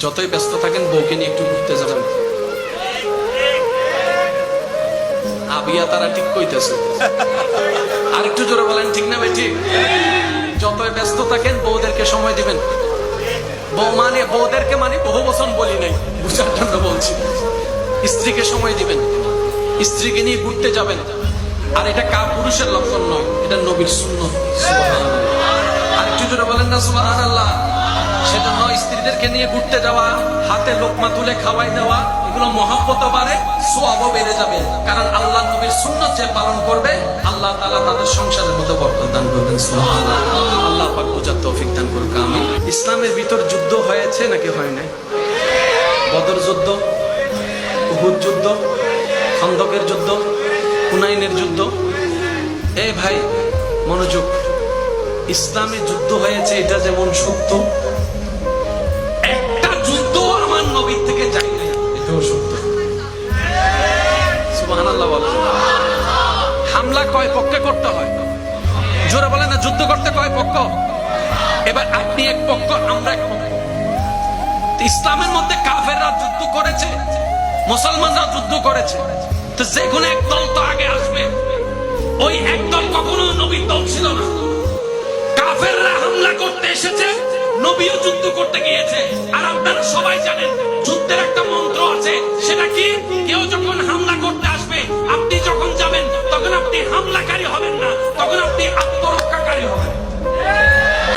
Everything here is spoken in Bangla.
যতই ব্যস্ত থাকেন বউকে নিয়ে একটু ঘুরতে যাবেন। আবিয়া তারা ঠিক কইতেছে, আর একটু জোরে বলেন ঠিক না ভাই? ঠিক। যতই ব্যস্ত থাকেন বউদেরকে সময় দিবেন। বউদেরকে মানে বহু বচন বলি নাই, বুঝার জন্য বলছি। স্ত্রীকে সময় দিবেন, স্ত্রীকে নিয়ে ঘুরতে যাবেন। আর এটা পুরুষের লক্ষণ নয়, এটা নবীর সুন্নাত। সুবহানাল্লাহ। আর একটু জোরে বলেন না সুবহানাল্লাহ। সেজন্য স্ত্রীদেরকে নিয়ে ঘুরতে যাওয়া, হাতে লোকমা তুলে খাওয়াই দেওয়া, এগুলো মহব্বত বাড়ে, সওয়াবও বেড়ে যাবে। কারণ আল্লাহ নবীর সুন্নাত যে পালন করবে, আল্লাহ তাআলা তাদের সংসারের মধ্যে বরকত দান করবেন। সুবহানাল্লাহ। আল্লাহ পাক বুঝার তৌফিক দান করুক। আমিন। ইসলামের ভিতর যুদ্ধ হয়েছে নাকি হয় নাই? বদর যুদ্ধ, উহুদ যুদ্ধ, খন্দকের যুদ্ধ, হুনাইনের যুদ্ধ। এ ভাই মনোযোগ, ইসলামে যুদ্ধ হয়েছে এটা যেমন সত্য, একটা যুদ্ধ আমার নবীর থেকে যাই না এটাও সত্য। সুবহানাল্লাহ বলেন। হামলা কয় পক্ষে করতে হয়? জোরে বলেন না, যুদ্ধ করতে কয় পক্ষ? এবার আপনি এক পক্ষ, আমরা এক পক্ষ। ইসলামের মধ্যে কাফেররা যুদ্ধ করেছে, মুসলমানরা যুদ্ধ করেছে, তো যে কোনো এক দল তো আগে আসবে। ওই এক দল কখনো নবীর দল ছিল না। কাফেররা হামলা করতে এসেছে, নবীও যুদ্ধ করতে গিয়েছে। আর আপনারা সবাই জানেন